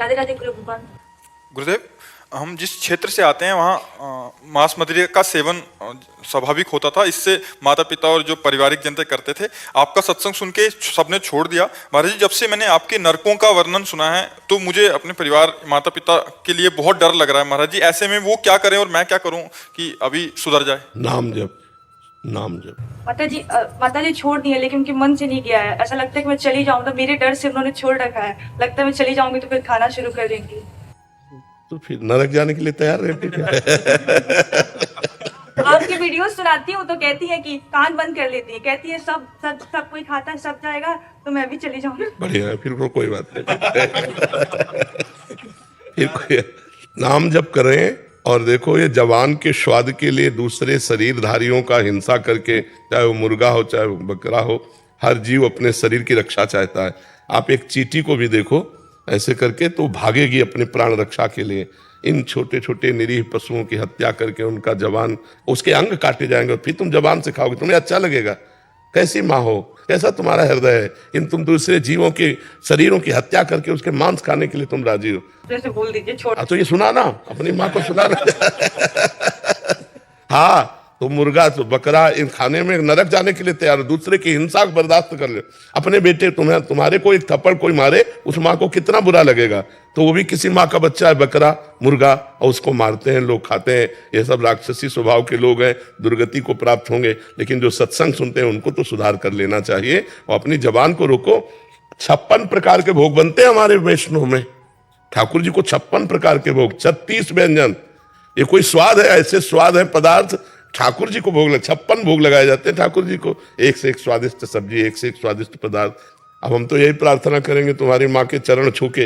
राधे राधे गुरु भगवान। गुरुदेव, हम जिस क्षेत्र से आते हैं वहाँ मांस मदिरा का सेवन स्वाभाविक होता था। इससे माता पिता और जो पारिवारिक जनता करते थे। आपका सत्संग सुन के सबने छोड़ दिया। महाराज जी, जब से मैंने आपके नरकों का वर्णन सुना है तो मुझे अपने परिवार माता पिता के लिए बहुत डर लग रहा है। महाराज जी, ऐसे में वो क्या करें और मैं क्या करूं कि अभी सुधर जाए? नाम जप, नाम जप। माता जी छोड़ दिए, लेकिन उनके मन से नहीं गया है। ऐसा लगता है कि मैं चली जाऊँ, तो मेरे डर से उन्होंने छोड़ रखा है। लगता है मैं चली जाऊंगी तो फिर खाना शुरू कर देंगी। तो फिर नरक जाने के लिए तैयार रहती क्या? आपकी वीडियो सुनाती हूँ तो कहती है कि कान बंद कर लेती है, कहती है सब कोई खाता है, सब जाएगा तो मैं भी चली जाऊंगी। बढ़िया है, फिर कोई बात नहीं। फिर कोई नाम जप करें। और देखो, ये जवान के स्वाद के लिए दूसरे शरीरधारियों का हिंसा करके, चाहे वो मुर्गा हो चाहे वो बकरा हो, हर जीव अपने शरीर की रक्षा चाहता है। आप एक चींटी को भी देखो ऐसे करके, तो भागेगी अपने प्राण रक्षा के लिए। इन छोटे छोटे निरीह पशुओं की हत्या करके उनका जवान, उसके अंग काटे जाएंगे, फिर तुम जवान से खाओगे, तुम्हें अच्छा लगेगा? कैसी माँ हो, कैसा तुम्हारा हृदय है? इन तुम दूसरे जीवों के शरीरों की हत्या करके उसके मांस खाने के लिए तुम राजी हो? जैसे बोल दीजिए छोड़। तो ये सुनाना, अपनी माँ को सुनाना। हाँ, तो मुर्गा तो बकरा इन खाने में नरक जाने के लिए तैयार हो। दूसरे की हिंसा को बर्दाश्त कर ले। अपने बेटे तुम्हारे को एक थप्पड़ कोई मारे, उस माँ को कितना बुरा लगेगा। तो वो भी किसी माँ का बच्चा है, बकरा मुर्गा, और उसको मारते हैं लोग, खाते हैं। ये सब राक्षसी स्वभाव के लोग हैं, दुर्गति को प्राप्त होंगे। लेकिन जो सत्संग सुनते हैं उनको तो सुधार कर लेना चाहिए और अपनी जबान को रोको। 56 प्रकार के भोग बनते हैं हमारे वैष्णव में। ठाकुर जी को 56 प्रकार के भोग, 36 व्यंजन। ये कोई स्वाद है? ऐसे स्वाद है पदार्थ ठाकुर जी को भोग 56 भोग लगाए जाते हैं ठाकुर जी को। एक से एक स्वादिष्ट सब्जी, एक से एक स्वादिष्ट पदार्थ। अब हम तो यही प्रार्थना करेंगे तुम्हारी माँ के चरण छू के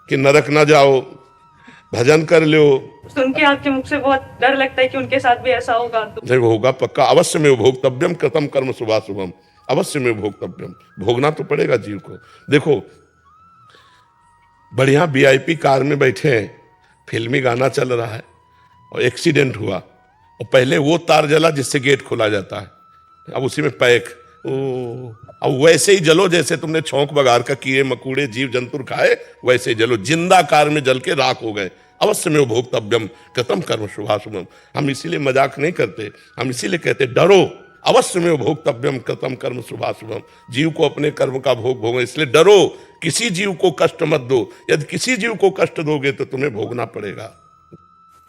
कि नरक ना जाओ, भजन कर लो। सुन के आपके मुख से बहुत डर लगता है कि उनके साथ भी ऐसा होगा। नहीं, वो होगा पक्का। अवश्य में भोक्तव्यम कृतम कर्म शुभाशुभम, अवश्य में भोक्तव्यम। भोगना तो पड़ेगा जीव को। देखो, बढ़िया VIP कार में बैठे हैं, फिल्मी गाना चल रहा है और एक्सीडेंट हुआ, और पहले वो तार जला जिससे गेट खोला जाता है, अब उसी में पैक। अब वैसे ही जलो जैसे तुमने छौंक बगार का कीड़े मकूड़े जीव जंतु खाए, वैसे ही जलो। जिंदा कार में जल के राख हो गए। अवश्य में भोक्तव्यम कृतम कर्म शुभाशुभम। हम इसीलिए मजाक नहीं करते, हम इसीलिए कहते डरो। अवश्य में भोक्तव्यम कृतम कर्म शुभाशुभम। जीव को अपने कर्म का भोग भोगो, इसलिए डरो। किसी जीव को कष्ट मत दो। यदि किसी जीव को कष्ट दोगे तो तुम्हें भोगना पड़ेगा।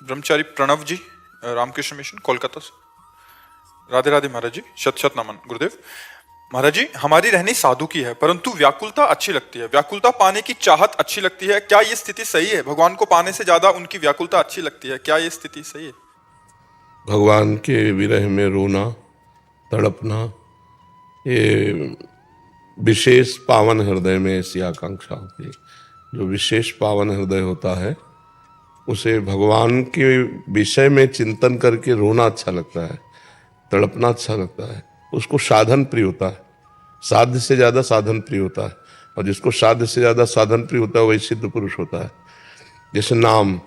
ब्रह्मचारी प्रणव जी, रामकृष्ण मिशन, कोलकाता से। राधे राधे महाराज जी, शत शत नमन गुरुदेव। महाराज जी, हमारी रहनी साधु की है, परंतु व्याकुलता अच्छी लगती है। व्याकुलता पाने की चाहत अच्छी लगती है। क्या ये स्थिति सही है? भगवान को पाने से ज्यादा उनकी व्याकुलता अच्छी लगती है। क्या ये स्थिति सही है? भगवान के विरह में रोना, तड़पना, ये विशेष पावन हृदय में ऐसी आकांक्षा होती है। जो विशेष पावन हृदय होता है उसे भगवान के विषय में चिंतन करके रोना अच्छा लगता है, तड़पना अच्छा लगता है। उसको साधन प्रिय होता है, साध्य से ज्यादा साधन प्रिय होता है। और जिसको साध्य से ज्यादा साधन प्रिय होता है वही सिद्ध पुरुष होता है। जैसे नाम,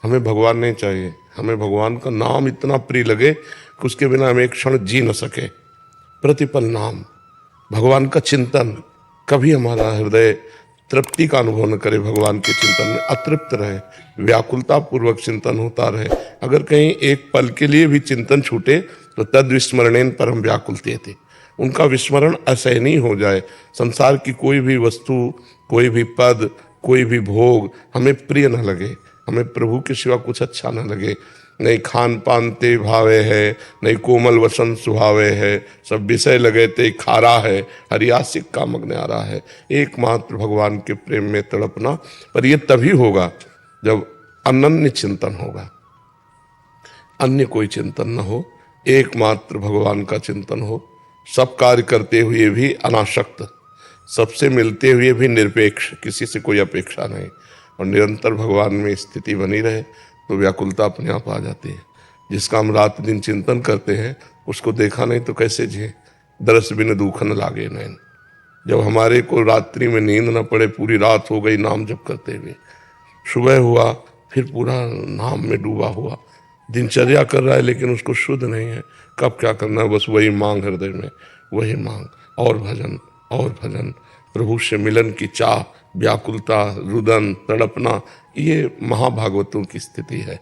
हमें भगवान नहीं चाहिए, हमें भगवान का नाम इतना प्रिय लगे कि उसके बिना हम एक क्षण जी न सके। प्रतिपल नाम, भगवान का चिंतन। कभी हमारा हृदय तृप्ति का अनुभव न करे, भगवान के चिंतन में अतृप्त रहे, व्याकुलता पूर्वक चिंतन होता रहे। अगर कहीं एक पल के लिए भी चिंतन छूटे तो तद विस्मरणेन परम व्याकुलते थे। उनका विस्मरण असहनीय हो जाए। संसार की कोई भी वस्तु, कोई भी पद, कोई भी भोग हमें प्रिय न लगे, हमें प्रभु के सिवा कुछ अच्छा न लगे। नहीं खान पान ते भावे है, नहीं कोमल वसन सुहावे है, सब विषय लगे ते खारा है, हरियासिक का मग्न आ रहा है। एकमात्र भगवान के प्रेम में तड़पना। पर यह तभी होगा जब अनन्य चिंतन होगा, अन्य कोई चिंतन न हो, एकमात्र भगवान का चिंतन हो। सब कार्य करते हुए भी अनासक्त, सबसे मिलते हुए भी निरपेक्ष, किसी से कोई अपेक्षा नहीं, और निरंतर भगवान में स्थिति बनी रहे तो व्याकुलता अपने आप आ जाती है। जिसका हम रात दिन चिंतन करते हैं उसको देखा नहीं तो कैसे जिए। दरस बिन दुख न लागे नैन। जब हमारे को रात्रि में नींद न पड़े, पूरी रात हो गई नाम जप करते हुए, सुबह हुआ फिर पूरा नाम में डूबा हुआ, दिनचर्या कर रहा है लेकिन उसको शुद्ध नहीं है, कब क्या करना है, बस वही मांग हृदय में, वही मांग, और भजन और भजन, प्रभु से मिलन की चाह, व्याकुलता, रुदन, तड़पना, ये महाभागवतों की स्थिति है।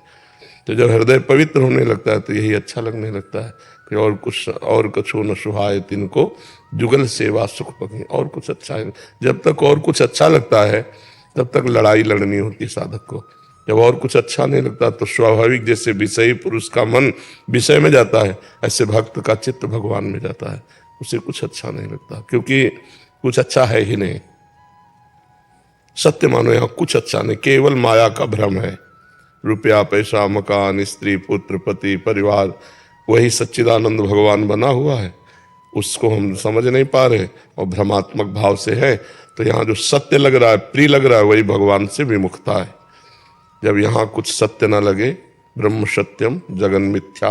तो जब हृदय पवित्र होने लगता है तो यही अच्छा लगने लगता है कि और कुछ न सुहाए तिनको, जुगल सेवा सुख पगी, और कुछ अच्छा है। जब तक और कुछ अच्छा लगता है तब तक लड़ाई लड़नी होती है साधक को। जब और कुछ अच्छा नहीं लगता तो स्वाभाविक, जैसे विषयी पुरुष का मन विषय में जाता है, ऐसे भक्त का चित्त भगवान में जाता है, उसे कुछ अच्छा नहीं लगता, क्योंकि कुछ अच्छा है ही नहीं। सत्य मानो, यहाँ कुछ अच्छा नहीं, केवल माया का भ्रम है। रुपया, पैसा, मकान, स्त्री, पुत्र, पति, परिवार, वही सच्चिदानंद भगवान बना हुआ है, उसको हम समझ नहीं पा रहे और भ्रमात्मक भाव से है। तो यहाँ जो सत्य लग रहा है, प्रिय लग रहा है, वही भगवान से विमुखता है। जब यहाँ कुछ सत्य ना लगे, ब्रह्म सत्यम जगन मिथ्या,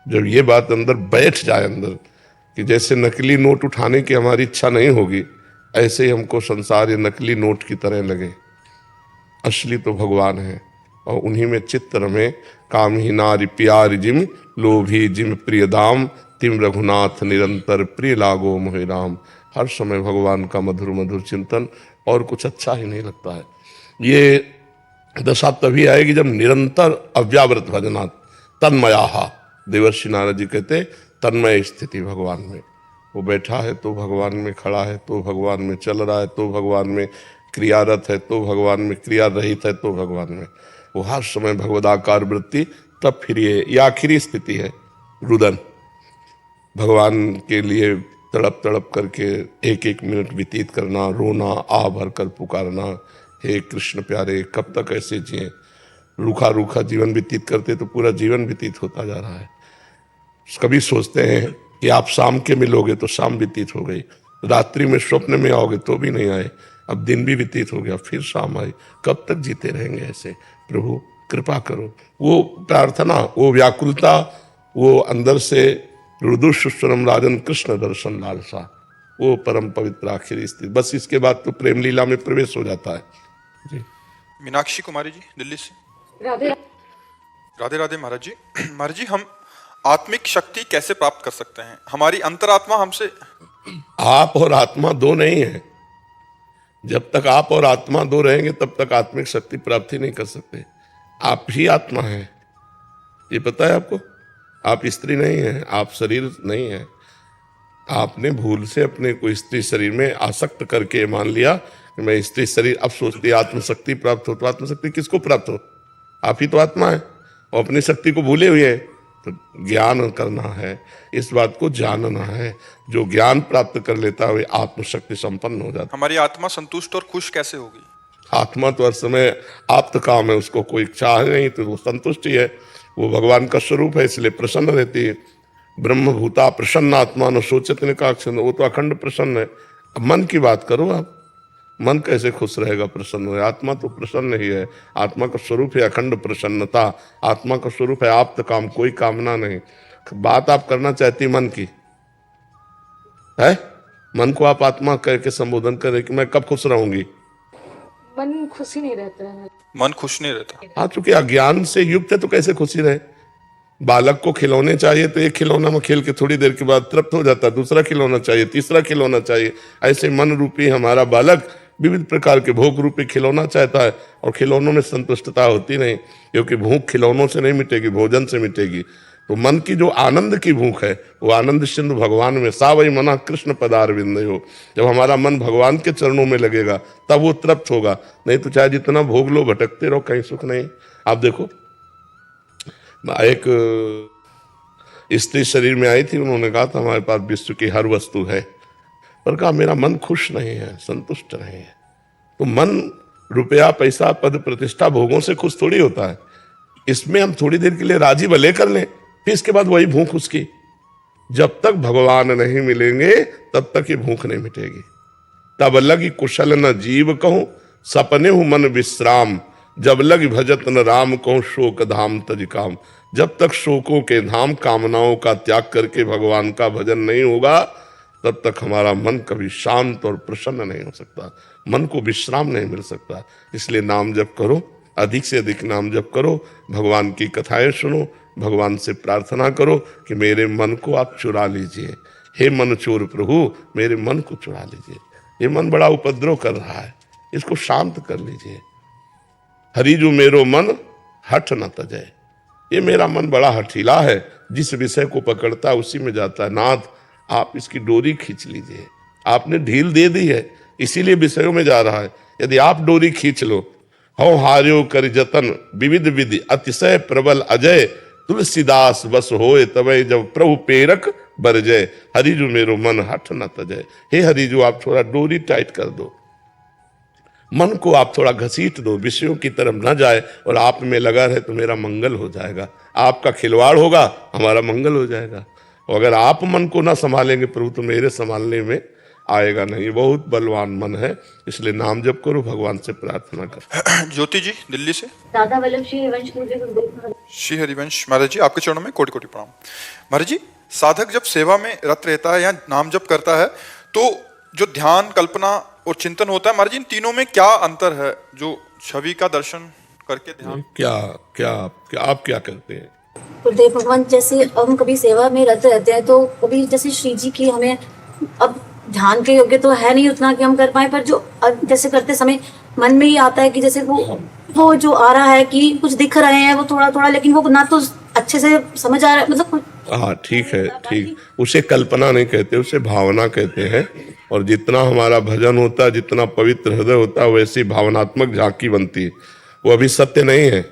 जब ये बात अंदर बैठ जाए अंदर, कि जैसे नकली नोट उठाने की हमारी इच्छा नहीं होगी, ऐसे ही हमको संसार ये नकली नोट की तरह लगे। असली तो भगवान है और उन्हीं में चित्त रमे। काम ही नारी प्यार जिम, लोभी जिम प्रिय दाम, तिम रघुनाथ निरंतर प्रिय लागो मोहि राम। हर समय भगवान का मधुर मधुर चिंतन, और कुछ अच्छा ही नहीं लगता है। ये दशा तभी आएगी जब निरंतर अव्यावृत भजनात् तन्मयाहा। देवर्षि नारद जी कहते तन्मय स्थिति भगवान में। वो बैठा है तो भगवान में, खड़ा है तो भगवान में, चल रहा है तो भगवान में, क्रियारत है तो भगवान में, क्रिया रहित है तो भगवान में। वो हर समय भगवदाकार वृत्ति। तब फिर ये आखिरी स्थिति है रुदन। भगवान के लिए तड़प तड़प करके एक एक मिनट व्यतीत करना, रोना, आ भर कर पुकारना, हे कृष्ण प्यारे कब तक ऐसे जिए। रूखा रूखा जीवन व्यतीत करते तो पूरा जीवन व्यतीत होता जा रहा है। कभी सोचते हैं कि आप शाम के मिलोगे तो शाम व्यतीत हो गई, रात्रि में स्वप्न में आओगे तो भी नहीं आए, अब दिन भी व्यतीत हो गया, फिर शाम आई। कब तक जीते रहेंगे ऐसे? प्रभु कृपा करो। वो प्रार्थना, वो व्याकुलता, वो अंदर से रुदुस्वरम राजन कृष्ण दर्शन लालसा, वो परम पवित्र आखिरी स्थिति। बस इसके बाद तो प्रेम लीला में प्रवेश हो जाता है जी। मीनाक्षी कुमारी जी दिल्ली से। राधे राधे राधे महाराज जी। महाराज जी, हम आत्मिक शक्ति कैसे प्राप्त कर सकते हैं? हमारी अंतरात्मा हमसे। आप और आत्मा दो नहीं है। जब तक आप और आत्मा दो रहेंगे तब तक आत्मिक शक्ति प्राप्ति नहीं कर सकते। आप ही आत्मा है, ये पता है आपको। आप स्त्री नहीं है, आप शरीर नहीं है। आपने भूल से अपने को स्त्री शरीर में आसक्त करके मान लिया कि मैं स्त्री शरीर। अब सोचती आत्मशक्ति प्राप्त हो, तो आत्मशक्ति किसको प्राप्त हो? आप ही तो आत्मा है और अपनी शक्ति को भूले हुए हैं। तो ज्ञान करना है, इस बात को जानना है। जो ज्ञान प्राप्त कर लेता है वही आत्मशक्ति संपन्न हो जाता है। हमारी आत्मा संतुष्ट और खुश कैसे होगी? आत्मा तो हर समय आप्त काम है, उसको कोई चाह नहीं तो वो संतुष्ट ही है। वो भगवान का स्वरूप है, इसलिए प्रसन्न रहती है। ब्रह्म भूता प्रसन्न आत्मा न सोचत ने का, वो तो अखंड प्रसन्न है। अब मन की बात करो आप, मन कैसे खुश रहेगा, प्रसन्न है? आत्मा तो प्रसन्न ही है। आत्मा का स्वरूप है अखंड प्रसन्नता। आत्मा का स्वरूप है आप्त काम, कोई कामना नहीं। बात आप करना चाहती मन की है, मन को आप आत्मा कह के संबोधन करें कि मैं कब खुश रहूंगी। मन खुशी नहीं रहता है, मन खुश नहीं रहता। हाँ, चूंकि अज्ञान से युक्त है तो कैसे खुशी रहे। बालक को खिलौने चाहिए तो एक खिलौना में खेल के थोड़ी देर के बाद तृप्त हो जाता है, दूसरा खिलौना चाहिए, तीसरा खिलौना चाहिए। ऐसे मन रूपी हमारा बालक विविध प्रकार के भोग रूपी खिलौना चाहता है और खिलौनों में संतुष्टता होती नहीं, क्योंकि भूख खिलौनों से नहीं मिटेगी, भोजन से मिटेगी। तो मन की जो आनंद की भूख है वो आनंद सिंधु भगवान में। सा वही मना कृष्ण पदार विंदयो। जब हमारा मन भगवान के चरणों में लगेगा तब वो तृप्त होगा, नहीं तो चाहे जितना भोग लो भटकते रहो, कहीं सुख नहीं। आप देखो, एक स्त्री शरीर में आई थी, उन्होंने कहा था हमारे पास विश्व की हर वस्तु है, पर कहा मेरा मन खुश नहीं है, संतुष्ट नहीं है। तो मन रुपया पैसा पद प्रतिष्ठा भोगों से खुश थोड़ी होता है। इसमें हम थोड़ी देर के लिए राजी भले कर लें, फिर इसके बाद वही भूख उसकी। जब तक भगवान नहीं मिलेंगे तब तक ये भूख नहीं मिटेगी। तब लगी कुशल न जीव कहूं, सपने हूं मन विश्राम। जब लग भजत न राम कहूं, शोक धाम तज काम। जब तक शोकों के धाम कामनाओं का त्याग करके भगवान का भजन नहीं होगा तब तक हमारा मन कभी शांत और प्रसन्न नहीं हो सकता, मन को विश्राम नहीं मिल सकता। इसलिए नाम जप करो, अधिक से अधिक नाम जप करो, भगवान की कथाएं सुनो, भगवान से प्रार्थना करो कि मेरे मन को आप चुरा लीजिए। हे मन चोर प्रभु, मेरे मन को चुरा लीजिए। ये मन बड़ा उपद्रव कर रहा है, इसको शांत कर लीजिए। हरि जो मेरो मन हठ न तजय, ये मेरा मन बड़ा हठीला है, जिस विषय को पकड़ता है उसी में जाता है। नाथ आप इसकी डोरी खींच लीजिए, आपने ढील दे दी है इसीलिए विषयों में जा रहा है। यदि आप डोरी खींच लो, हौ हार्यो कर जतन विविध विधि अतिशय प्रबल अजय, तुलसीदास बस होए तबै जब प्रभु पेरक बरजय, हरि जो मेरो मन हठ न तजय। हे हरि जो आप थोड़ा डोरी टाइट कर दो, मन को आप थोड़ा घसीट दो, विषयों की तरफ न जाए और आप में लगा रहे तो मेरा मंगल हो जाएगा। आपका खिलवाड़ होगा, हमारा मंगल हो जाएगा। और अगर आप मन को ना संभालेंगे प्रभु तो मेरे संभालने में आएगा नहीं। बहुत बलवान मन है, इसलिए नाम जप करो, भगवान से प्रार्थना करो। ज्योति जी दिल्ली से। दादा वल्लभ श्री हरिवंश पूज्य गुरुदेव महाराज। श्री हरिवंश महाराज जी, आपके चरणों में कोटि कोटि प्रणाम। महाराज जी, साधक जब सेवा में रत रहता है या नाम जप करता है तो जो ध्यान, कल्पना और चिंतन होता है, महाराज जी इन तीनों में क्या अंतर है? जो छवि का दर्शन करके ध्यान, क्या आप क्या करते हैं? गुरुदेव भगवान, जैसे हम कभी सेवा में रत रहते हैं तो कभी जैसे श्री जी की हमें अब ध्यान के योग्य तो है नहीं उतना कि हम कर पाए, पर जो जैसे करते समय मन में ही आता है कि जैसे वो जो आ रहा है कि कुछ दिख रहे हैं वो थोड़ा थोड़ा, लेकिन वो ना तो अच्छे से समझ आ रहा है, मतलब हाँ ठीक है, ठीक। उसे कल्पना नहीं कहते, उसे भावना कहते हैं। और जितना हमारा भजन होता है, जितना पवित्र हृदय होता है, वैसी भावनात्मक झांकी बनती है। वो अभी सत्य नहीं है,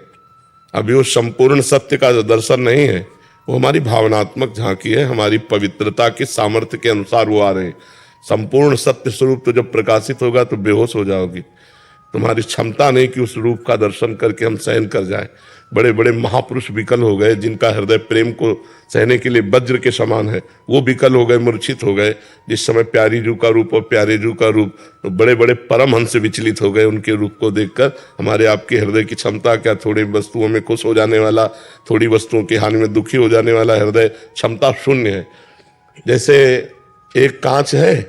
अभी वो संपूर्ण सत्य का दर्शन नहीं है, वो हमारी भावनात्मक झांकी है। हमारी पवित्रता के सामर्थ्य के अनुसार वो आ रहे हैं। संपूर्ण सत्य स्वरूप तो जब प्रकाशित होगा तो बेहोश हो जाओगी। तुम्हारी क्षमता नहीं कि उस रूप का दर्शन करके हम सहन कर जाए। बड़े बड़े महापुरुष विकल हो गए, जिनका हृदय प्रेम को सहने के लिए वज्र के समान है, वो विकल हो गए, मूर्छित हो गए। जिस समय प्यारी जू का रूप और प्यारे जू का रूप, तो बड़े बड़े परमहंस विचलित हो गए उनके रूप को देखकर। हमारे आपके हृदय की क्षमता क्या, थोड़ी वस्तुओं में खुश हो जाने वाला, थोड़ी वस्तुओं की हानि में दुखी हो जाने वाला हृदय क्षमता शून्य है। जैसे एक कांच है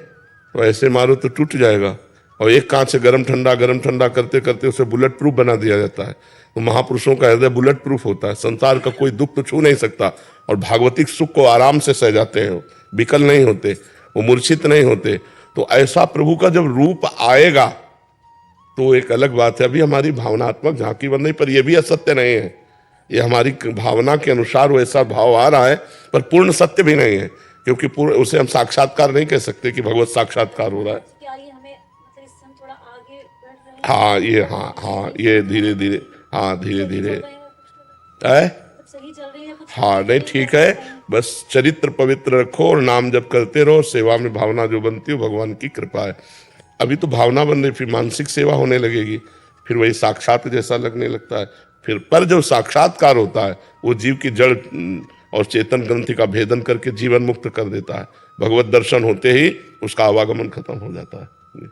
तो ऐसे मारो तो टूट जाएगा, और एक कांच से गरम ठंडा करते करते उसे बुलेट प्रूफ बना दिया जाता है। तो महापुरुषों का हृदय बुलेट प्रूफ होता है, संसार का कोई दुख तो छू नहीं सकता, और भागवतिक सुख को आराम से सह जाते हैं। वो विकल नहीं होते, वो मूर्छित नहीं होते। तो ऐसा प्रभु का जब रूप आएगा तो एक अलग बात है। अभी हमारी भावनात्मक झांकी बन रही, पर यह भी असत्य नहीं है। ये हमारी भावना के अनुसार वैसा भाव आ रहा है, पर पूर्ण सत्य भी नहीं है, क्योंकि पूर्ण उसे हम साक्षात्कार नहीं कह सकते कि भगवत साक्षात्कार हो रहा है। क्या ये हमें मतलब इससे हम थोड़ा आगे बढ़ रहे हैं? हाँ ये धीरे धीरे, हाँ धीरे धीरे सही चल रही है कुछ? हाँ नहीं ठीक है, बस चरित्र पवित्र रखो और नाम जप करते रहो। सेवा में भावना जो बनती है भगवान की कृपा है। अभी तो भावना बन रही, फिर मानसिक सेवा होने लगेगी, फिर वही साक्षात जैसा लगने लगता है। फिर पर जो साक्षात्कार होता है वो जीव की जड़ और चेतन ग्रंथि का भेदन करके जीवन मुक्त कर देता है। भगवत दर्शन होते ही उसका आवागमन खत्म हो जाता है।